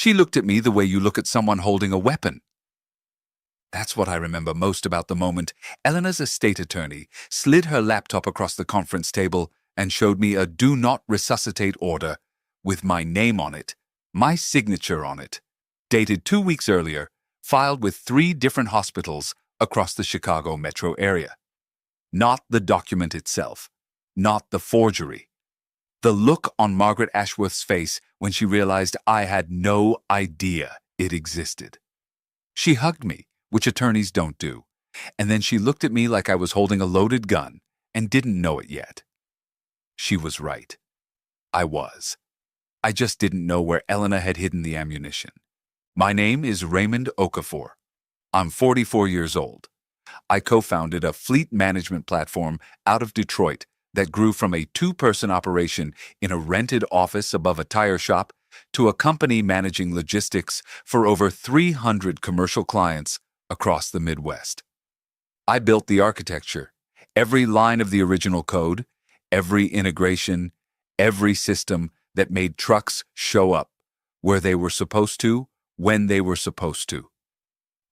She looked at me the way you look at someone holding a weapon. That's what I remember most about the moment. Eleanor's estate attorney slid her laptop across the conference table and showed me a do not resuscitate order with my name on it, my signature on it, dated 2 weeks earlier, filed with 3 different hospitals across the Chicago metro area. Not the document itself, not the forgery. The look on Margaret Ashworth's face when she realized I had no idea it existed. She hugged me, which attorneys don't do, and then she looked at me like I was holding a loaded gun and didn't know it yet. She was right. I was. I just didn't know where Eleanor had hidden the ammunition. My name is Raymond Okafor. I'm 44 years old. I co-founded a fleet management platform out of Detroit that grew from a 2-person operation in a rented office above a tire shop to a company managing logistics for over 300 commercial clients across the Midwest. I built the architecture, every line of the original code, every integration, every system that made trucks show up where they were supposed to, when they were supposed to.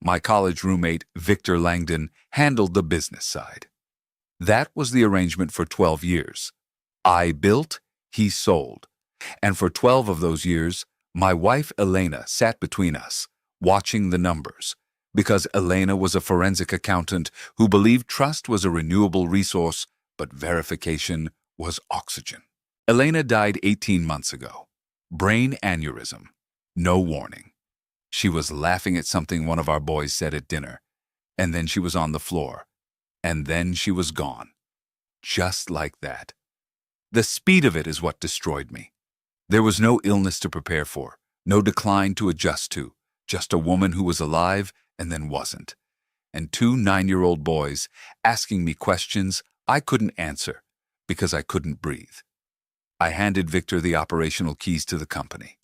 My college roommate, Victor Langdon, handled the business side. That was the arrangement for 12 years. I built, he sold. And for 12 of those years, my wife Elena sat between us, watching the numbers, because Elena was a forensic accountant who believed trust was a renewable resource, but verification was oxygen. Elena died 18 months ago. Brain aneurysm. No warning. She was laughing at something one of our boys said at dinner, and then she was on the floor, and then she was gone. Just like that. The speed of it is what destroyed me. There was no illness to prepare for, no decline to adjust to, just a woman who was alive and then wasn't, and 2 9-year-old boys asking me questions I couldn't answer because I couldn't breathe. I handed Victor the operational keys to the company.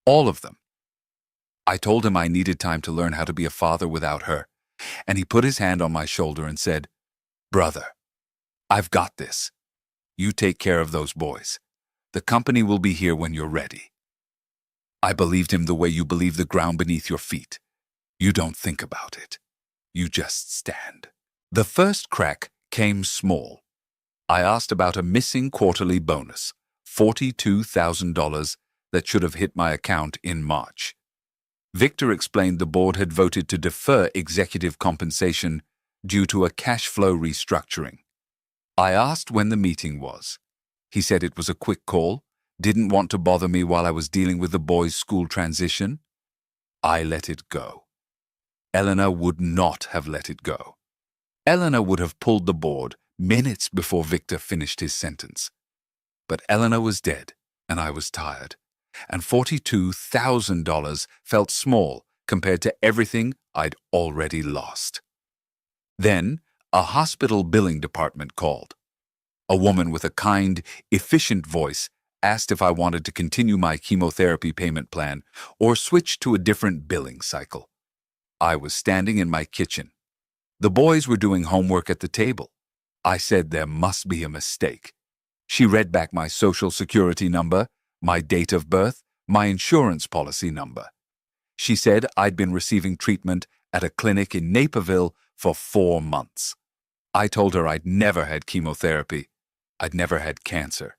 All of them. I told him I needed time to learn how to be a father without her, and he put his hand on my shoulder and said, "Brother, I've got this. You take care of those boys. The company will be here when you're ready." I believed him the way you believe the ground beneath your feet. You don't think about it. You just stand. The first crack came small. I asked about a missing quarterly bonus, $42,000 that should have hit my account in March. Victor explained the board had voted to defer executive compensation due to a cash flow restructuring. I asked when the meeting was. He said it was a quick call, didn't want to bother me while I was dealing with the boys' school transition. I let it go. Eleanor would not have let it go. Eleanor would have pulled the board minutes before Victor finished his sentence. But Eleanor was dead, and I was tired, and $42,000 felt small compared to everything I'd already lost. Then, a hospital billing department called. A woman with a kind, efficient voice asked if I wanted to continue my chemotherapy payment plan or switch to a different billing cycle. I was standing in my kitchen. The boys were doing homework at the table. I said there must be a mistake. She read back my social security number, my date of birth, my insurance policy number. She said I'd been receiving treatment at a clinic in Naperville for 4 months. I told her I'd never had chemotherapy. I'd never had cancer.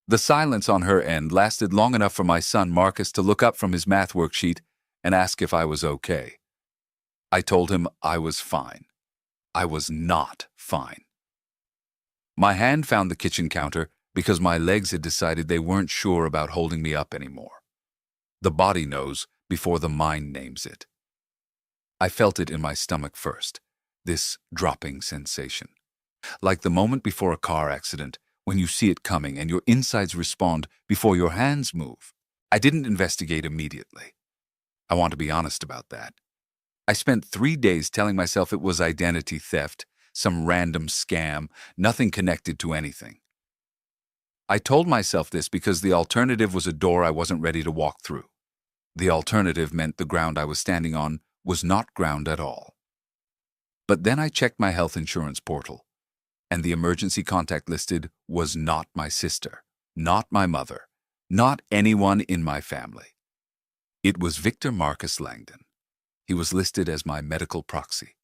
The silence on her end lasted long enough for my son Marcus to look up from his math worksheet and ask if I was okay. I told him I was fine. I was not fine. My hand found the kitchen counter because my legs had decided they weren't sure about holding me up anymore. The body knows before the mind names it. I felt it in my stomach first, this dropping sensation. Like the moment before a car accident, when you see it coming and your insides respond before your hands move. I didn't investigate immediately. I want to be honest about that. I spent 3 days telling myself it was identity theft, some random scam, nothing connected to anything. I told myself this because the alternative was a door I wasn't ready to walk through. The alternative meant the ground I was standing on was not ground at all. But then I checked my health insurance portal, and the emergency contact listed was not my sister, not my mother, not anyone in my family. It was Victor Marcus Langdon. He was listed as my medical proxy.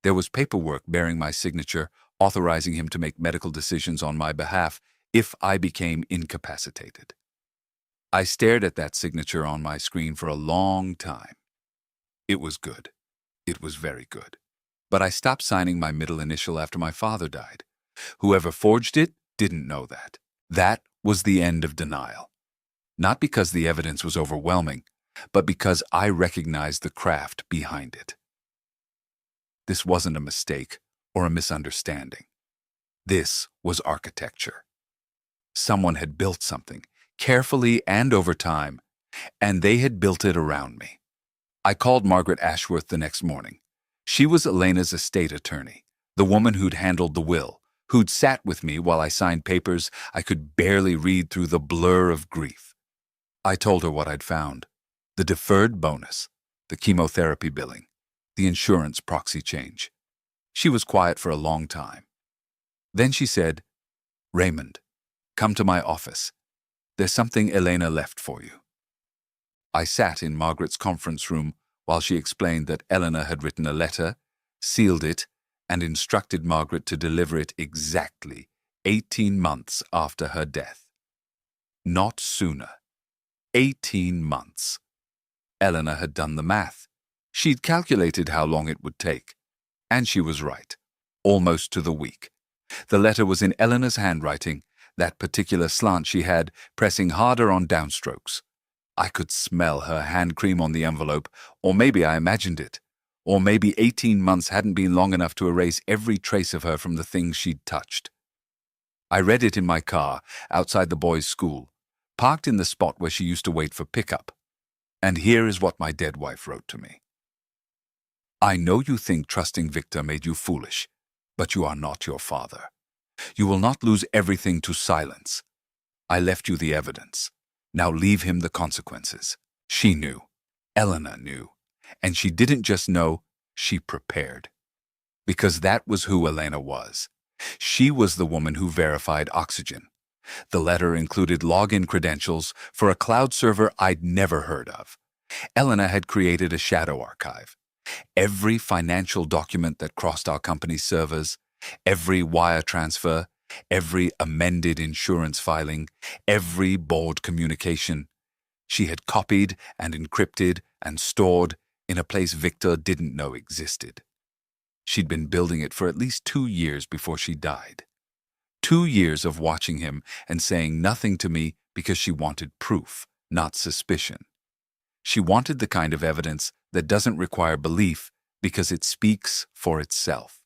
There was paperwork bearing my signature, authorizing him to make medical decisions on my behalf if I became incapacitated. I stared at that signature on my screen for a long time. It was good. It was very good. But I stopped signing my middle initial after my father died. Whoever forged it didn't know that. That was the end of denial. Not because the evidence was overwhelming, but because I recognized the craft behind it. This wasn't a mistake or a misunderstanding. This was architecture. Someone had built something, carefully and over time, and they had built it around me. I called Margaret Ashworth the next morning. She was Elena's estate attorney, the woman who'd handled the will, who'd sat with me while I signed papers I could barely read through the blur of grief. I told her what I'd found: the deferred bonus, the chemotherapy billing, the insurance proxy change. She was quiet for a long time. Then she said, "Raymond, come to my office. There's something Elena left for you." I sat in Margaret's conference room while she explained that Elena had written a letter, sealed it, and instructed Margaret to deliver it exactly 18 months after her death. Not sooner. 18 months. Elena had done the math. She'd calculated how long it would take. And she was right. Almost to the week. The letter was in Elena's handwriting, that particular slant she had, pressing harder on downstrokes. I could smell her hand cream on the envelope, or maybe I imagined it. Or maybe 18 months hadn't been long enough to erase every trace of her from the things she'd touched. I read it in my car, outside the boys' school, parked in the spot where she used to wait for pickup. And here is what my dead wife wrote to me. "I know you think trusting Victor made you foolish, but you are not your father. You will not lose everything to silence. I left you the evidence. Now leave him the consequences." She knew. Elena knew. And she didn't just know, she prepared. Because that was who Elena was. She was the woman who verified oxygen. The letter included login credentials for a cloud server I'd never heard of. Elena had created a shadow archive. Every financial document that crossed our company's servers, every wire transfer, every amended insurance filing, every board communication, she had copied and encrypted and stored in a place Victor didn't know existed. She'd been building it for at least 2 years before she died. 2 years of watching him and saying nothing to me because she wanted proof, not suspicion. She wanted the kind of evidence that doesn't require belief because it speaks for itself.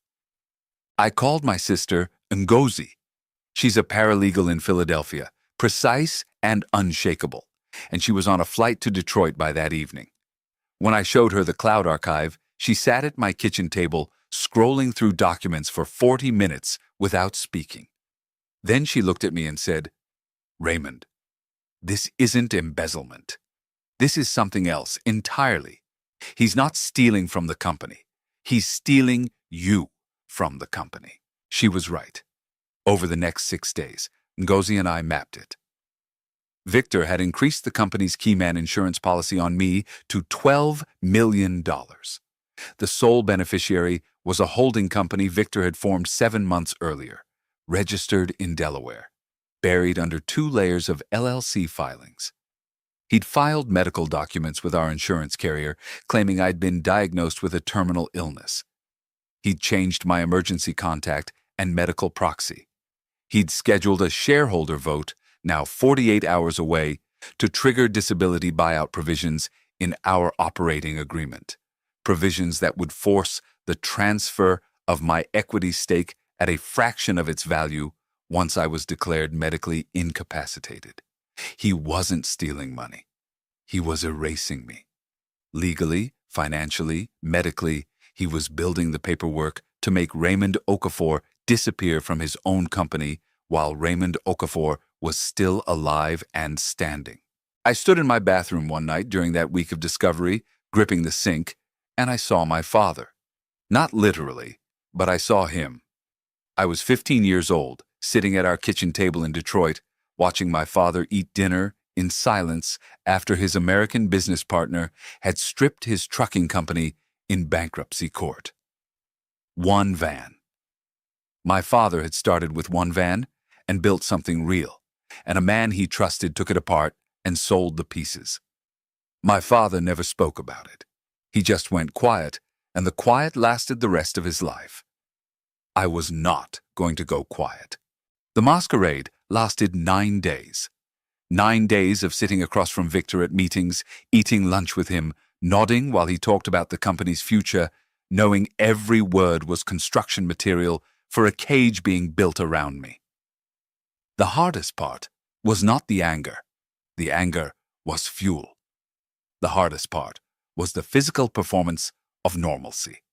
I called my sister Ngozi. She's a paralegal in Philadelphia, precise and unshakable, and she was on a flight to Detroit by that evening. When I showed her the cloud archive, she sat at my kitchen table, scrolling through documents for 40 minutes without speaking. Then she looked at me and said, "Raymond, this isn't embezzlement. This is something else entirely. He's not stealing from the company. He's stealing you from the company." She was right. Over the next 6 days, Ngozi and I mapped it. Victor had increased the company's Keyman insurance policy on me to $12 million. The sole beneficiary was a holding company Victor had formed 7 months earlier, registered in Delaware, buried under 2 layers of LLC filings. He'd filed medical documents with our insurance carrier, claiming I'd been diagnosed with a terminal illness. He'd changed my emergency contact and medical proxy. He'd scheduled a shareholder vote, now 48 hours away, to trigger disability buyout provisions in our operating agreement, provisions that would force the transfer of my equity stake at a fraction of its value once I was declared medically incapacitated. He wasn't stealing money. He was erasing me. Legally, financially, medically, he was building the paperwork to make Raymond Okafor disappear from his own company while Raymond Okafor was still alive and standing. I stood in my bathroom one night during that week of discovery, gripping the sink, and I saw my father. Not literally, but I saw him. I was 15 years old, sitting at our kitchen table in Detroit, watching my father eat dinner in silence after his American business partner had stripped his trucking company in bankruptcy court. One van. My father had started with one van and built something real, and a man he trusted took it apart and sold the pieces. My father never spoke about it. He just went quiet, and the quiet lasted the rest of his life. I was not going to go quiet. The masquerade lasted 9 days. 9 days of sitting across from Victor at meetings, eating lunch with him, nodding while he talked about the company's future, knowing every word was construction material for a cage being built around me. The hardest part was not the anger. The anger was fuel. The hardest part was the physical performance of normalcy.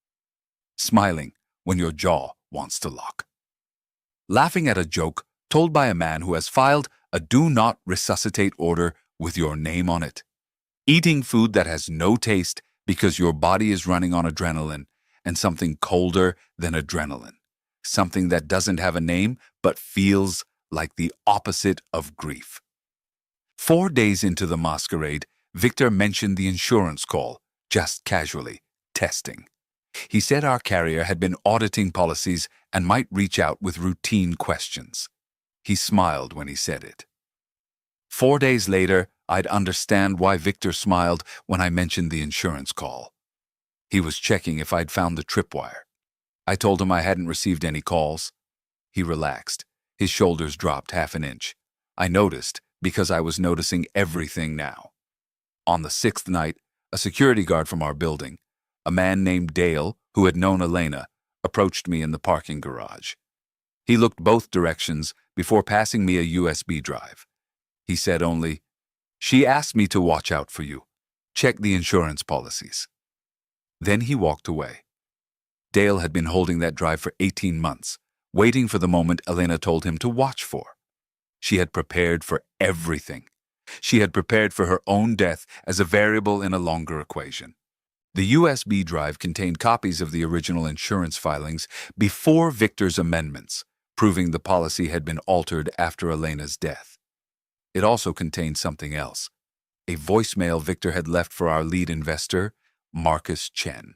Smiling when your jaw wants to lock. Laughing at a joke told by a man who has filed a do not resuscitate order with your name on it. Eating food that has no taste because your body is running on adrenaline and something colder than adrenaline. Something that doesn't have a name but feels like the opposite of grief. 4 days into the masquerade, Victor mentioned the insurance call, just casually, testing. He said our carrier had been auditing policies and might reach out with routine questions. He smiled when he said it. 4 days later, I'd understand why Victor smiled when I mentioned the insurance call. He was checking if I'd found the tripwire. I told him I hadn't received any calls. He relaxed. His shoulders dropped half an inch. I noticed because I was noticing everything now. On the 6th night, a security guard from our building, a man named Dale, who had known Elena, approached me in the parking garage. He looked both directions before passing me a USB drive. He said only, "She asked me to watch out for you. Check the insurance policies." Then he walked away. Dale had been holding that drive for 18 months, waiting for the moment Elena told him to watch for. She had prepared for everything. She had prepared for her own death as a variable in a longer equation. The USB drive contained copies of the original insurance filings before Victor's amendments, proving the policy had been altered after Elena's death. It also contained something else, a voicemail Victor had left for our lead investor, Marcus Chen.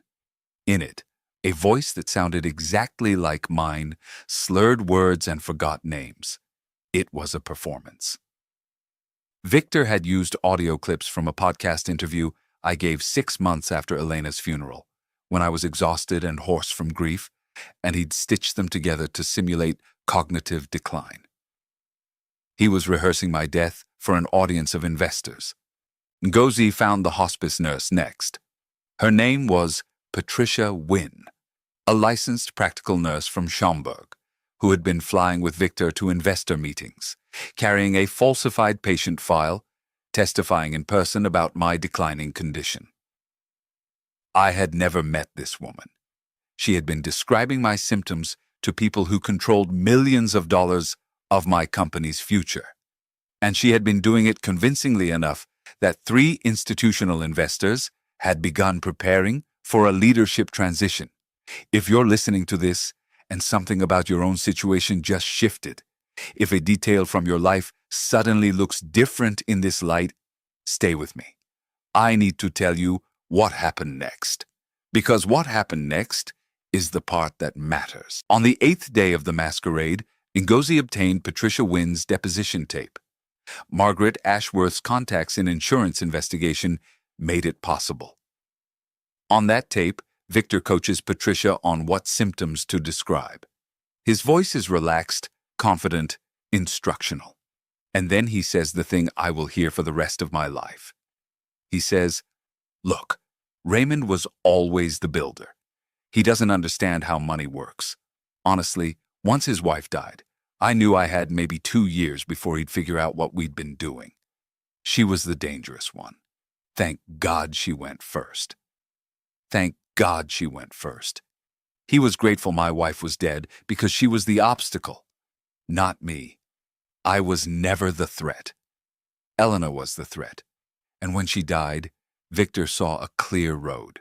In it, a voice that sounded exactly like mine, slurred words and forgot names. It was a performance. Victor had used audio clips from a podcast interview I gave 6 months after Elena's funeral, when I was exhausted and hoarse from grief, and he'd stitched them together to simulate cognitive decline. He was rehearsing my death for an audience of investors. Ngozi found the hospice nurse next. Her name was Patricia Wynn, a licensed practical nurse from Schaumburg, who had been flying with Victor to investor meetings, carrying a falsified patient file, testifying in person about my declining condition. I had never met this woman. She had been describing my symptoms to people who controlled millions of dollars of my company's future, and she had been doing it convincingly enough that 3 institutional investors had begun preparing for a leadership transition. If you're listening to this and something about your own situation just shifted, if a detail from your life suddenly looks different in this light, stay with me. I need to tell you what happened next, because what happened next is the part that matters. On the 8th day of the masquerade, Ngozi obtained Patricia Wynn's deposition tape. Margaret Ashworth's contacts in insurance investigation made it possible. On that tape, Victor coaches Patricia on what symptoms to describe. His voice is relaxed, confident, instructional. And then he says the thing I will hear for the rest of my life. He says, "Look, Raymond was always the builder. He doesn't understand how money works. Honestly, once his wife died, I knew I had maybe 2 years before he'd figure out what we'd been doing. She was the dangerous one. Thank God she went first. Thank God she went first. He was grateful my wife was dead because she was the obstacle, not me. I was never the threat. Elena was the threat. And when she died, Victor saw a clear road.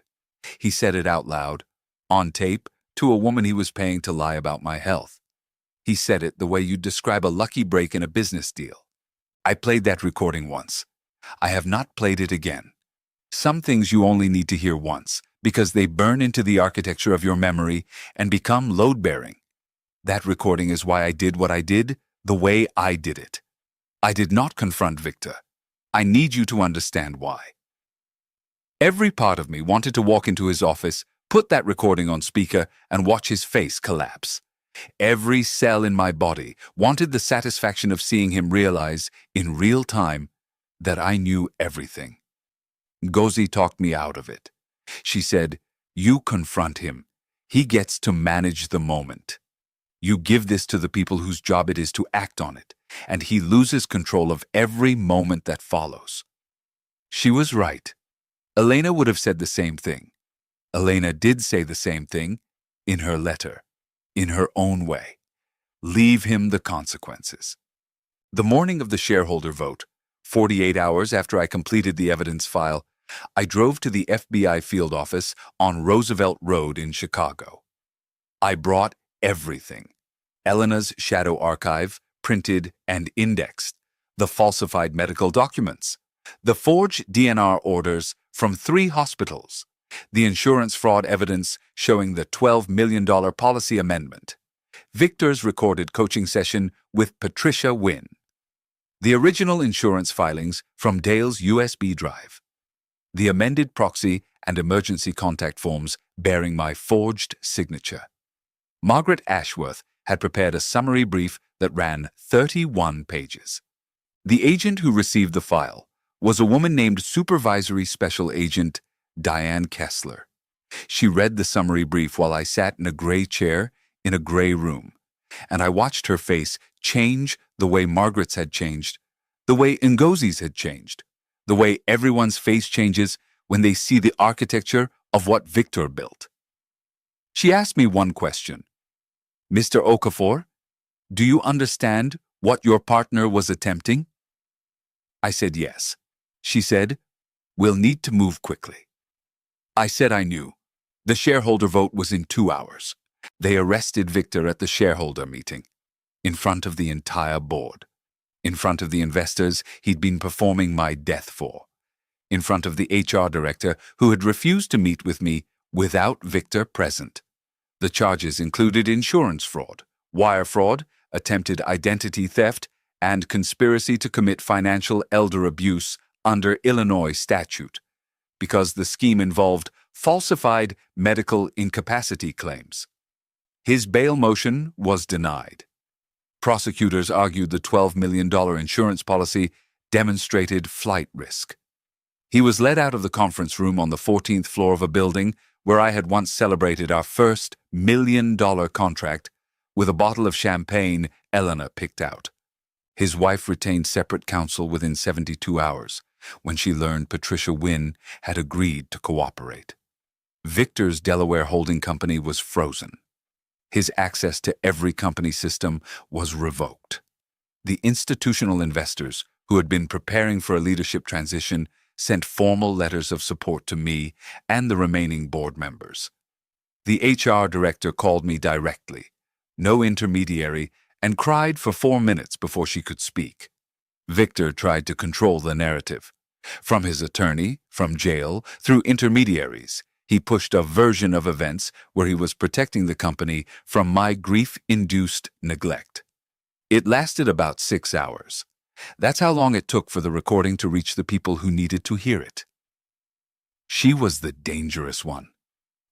He said it out loud, on tape, to a woman he was paying to lie about my health. He said it the way you'd describe a lucky break in a business deal. I played that recording once. I have not played it again. Some things you only need to hear once, because they burn into the architecture of your memory and become load-bearing. That recording is why I did what I did, the way I did it. I did not confront Victor. I need you to understand why. Every part of me wanted to walk into his office, put that recording on speaker, and watch his face collapse. Every cell in my body wanted the satisfaction of seeing him realize, in real time, that I knew everything. Ngozi talked me out of it. She said, "You confront him. He gets to manage the moment. You give this to the people whose job it is to act on it, and he loses control of every moment that follows." She was right. Elena would have said the same thing. Elena did say the same thing in her letter, in her own way. Leave him the consequences. The morning of the shareholder vote, 48 hours after I completed the evidence file, I drove to the FBI field office on Roosevelt Road in Chicago. I brought everything. Elena's shadow archive, printed and indexed, the falsified medical documents, the forged DNR orders from 3 hospitals, the insurance fraud evidence showing the $12 million policy amendment, Victor's recorded coaching session with Patricia Wynn, the original insurance filings from Dale's USB drive, the amended proxy and emergency contact forms bearing my forged signature. Margaret Ashworth had prepared a summary brief that ran 31 pages. The agent who received the file was a woman named Supervisory Special Agent Diane Kessler. She read the summary brief while I sat in a gray chair in a gray room, and I watched her face change the way Margaret's had changed, the way Ngozi's had changed, the way everyone's face changes when they see the architecture of what Victor built. She asked me one question. "Mr. Okafor, do you understand what your partner was attempting?" I said yes. She said, "We'll need to move quickly." I said I knew. The shareholder vote was in 2 hours. They arrested Victor at the shareholder meeting, in front of the entire board, in front of the investors he'd been performing my death for, in front of the HR director who had refused to meet with me without Victor present. The charges included insurance fraud, wire fraud, attempted identity theft, and conspiracy to commit financial elder abuse under Illinois statute, because the scheme involved falsified medical incapacity claims. His bail motion was denied. Prosecutors argued the $12 million insurance policy demonstrated flight risk. He was led out of the conference room on the 14th floor of a building where I had once celebrated our first $1 million contract with a bottle of champagne Elena picked out. His wife retained separate counsel within 72 hours when she learned Patricia Wynn had agreed to cooperate. Victor's Delaware holding company was frozen. His access to every company system was revoked. The institutional investors who had been preparing for a leadership transition sent formal letters of support to me and the remaining board members. The HR director called me directly, no intermediary, and cried for 4 minutes before she could speak. Victor tried to control the narrative. From his attorney, from jail, through intermediaries, he pushed a version of events where he was protecting the company from my grief-induced neglect. It lasted about 6 hours. That's how long it took for the recording to reach the people who needed to hear it. She was the dangerous one.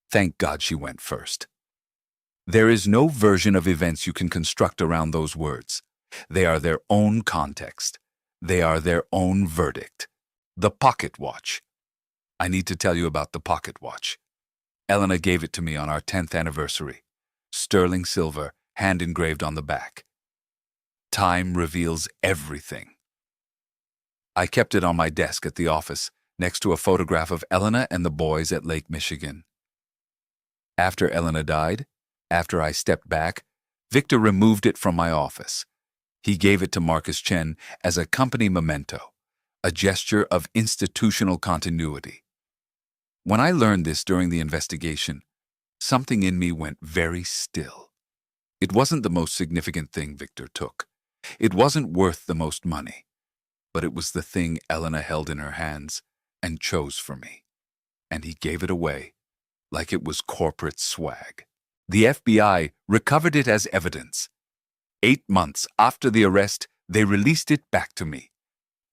Thank God she went first. There is no version of events you can construct around those words. They are their own context. They are their own verdict. The pocket watch. I need to tell you about the pocket watch. Elena gave it to me on our 10th anniversary. Sterling silver, hand engraved on the back. Time reveals everything. I kept it on my desk at the office, next to a photograph of Elena and the boys at Lake Michigan. After Elena died, after I stepped back, Victor removed it from my office. He gave it to Marcus Chen as a company memento, a gesture of institutional continuity. When I learned this during the investigation, something in me went very still. It wasn't the most significant thing Victor took. It wasn't worth the most money. but it was the thing Elena held in her hands and chose for me. And he gave it away like it was corporate swag. The FBI recovered it as evidence. 8 months after the arrest, they released it back to me.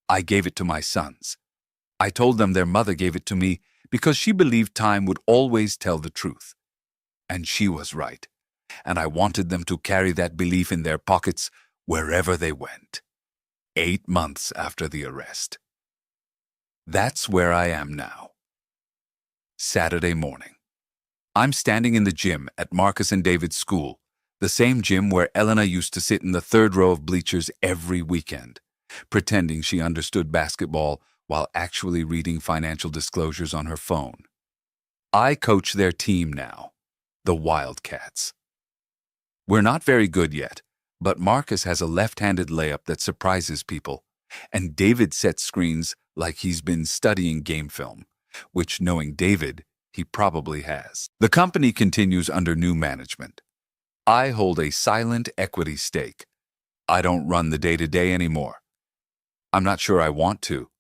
I gave it to my sons. I told them their mother gave it to me because she believed time would always tell the truth. And she was right. And I wanted them to carry that belief in their pockets wherever they went. 8 months after the arrest. That's where I am now. Saturday morning. I'm standing in the gym at Marcus and David's school, the same gym where Elena used to sit in the third row of bleachers every weekend, pretending she understood basketball while actually reading financial disclosures on her phone. I coach their team now, the Wildcats. We're not very good yet, but Marcus has a left-handed layup that surprises people, and David sets screens like he's been studying game film, which, knowing David, he probably has. The company continues under new management. I hold a silent equity stake. I don't run the day-to-day anymore. I'm not sure I want to.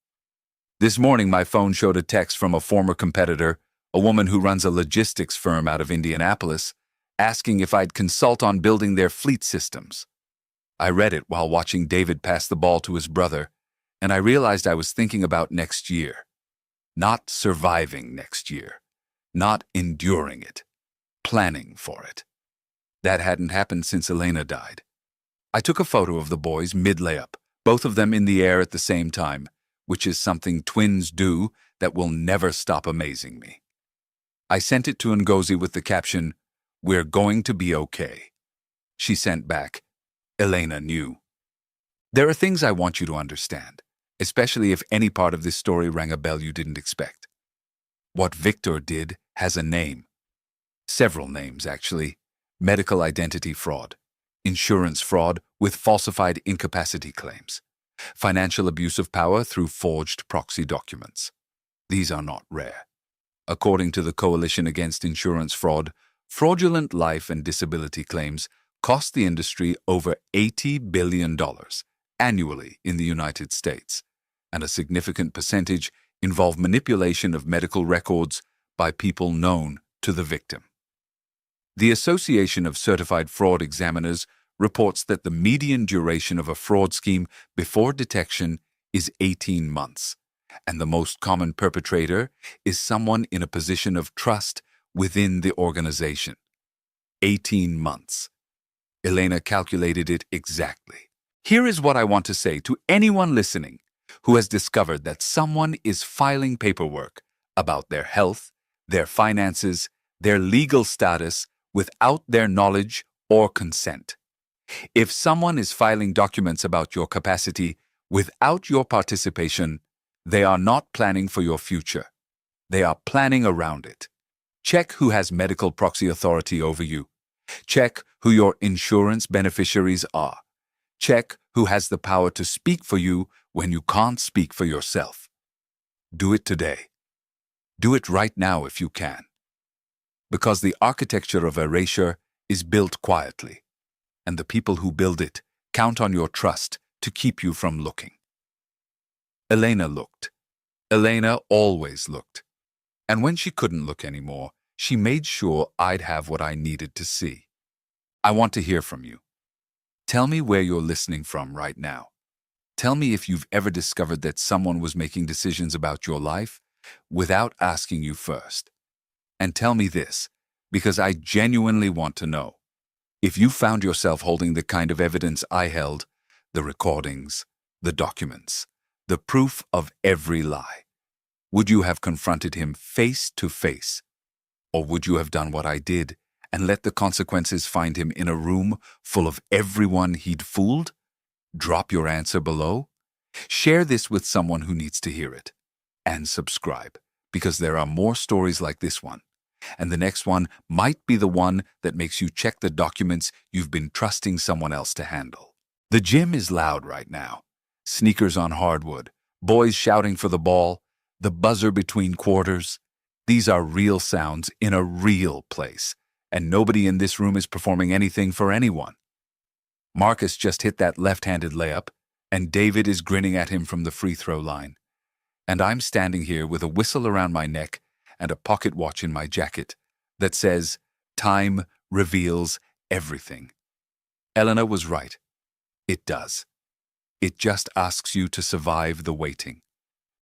This morning, my phone showed a text from a former competitor, a woman who runs a logistics firm out of Indianapolis, asking if I'd consult on building their fleet systems. I read it while watching David pass the ball to his brother, and I realized I was thinking about next year. Not surviving next year. Not enduring it. Planning for it. That hadn't happened since Elena died. I took a photo of the boys mid-layup, both of them in the air at the same time, which is something twins do that will never stop amazing me. I sent it to Ngozi with the caption, "We're going to be okay." She sent back, "Elena knew." There are things I want you to understand, especially if any part of this story rang a bell you didn't expect. What Victor did has a name. Several names, actually. Medical identity fraud, insurance fraud with falsified incapacity claims, financial abuse of power through forged proxy documents. These are not rare. According to the Coalition Against Insurance Fraud, fraudulent life and disability claims cost the industry over $80 billion annually in the United States, and a significant percentage involve manipulation of medical records by people known to the victim. The Association of Certified Fraud Examiners reports that the median duration of a fraud scheme before detection is 18 months, and the most common perpetrator is someone in a position of trust within the organization. 18 months. Elena calculated it exactly. Here is what I want to say to anyone listening who has discovered that someone is filing paperwork about their health, their finances, their legal status without their knowledge or consent. If someone is filing documents about your capacity without your participation, they are not planning for your future. They are planning around it. Check who has medical proxy authority over you. Check who your insurance beneficiaries are. Check who has the power to speak for you when you can't speak for yourself. Do it today. Do it right now if you can. Because the architecture of erasure is built quietly, and the people who build it count on your trust to keep you from looking. Elena looked. Elena always looked. And when she couldn't look anymore, she made sure I'd have what I needed to see. I want to hear from you. Tell me where you're listening from right now. Tell me if you've ever discovered that someone was making decisions about your life without asking you first. And tell me this, because I genuinely want to know. If you found yourself holding the kind of evidence I held, the recordings, the documents, the proof of every lie, would you have confronted him face to face? Or would you have done what I did and let the consequences find him in a room full of everyone he'd fooled? Drop your answer below. Share this with someone who needs to hear it. And subscribe, because there are more stories like this one. And the next one might be the one that makes you check the documents you've been trusting someone else to handle. The gym is loud right now. Sneakers on hardwood, boys shouting for the ball, the buzzer between quarters. These are real sounds in a real place, and nobody in this room is performing anything for anyone. Marcus just hit that left-handed layup, and David is grinning at him from the free throw line. And I'm standing here with a whistle around my neck and a pocket watch in my jacket that says, "Time reveals everything." Eleanor was right. It does. It just asks you to survive the waiting.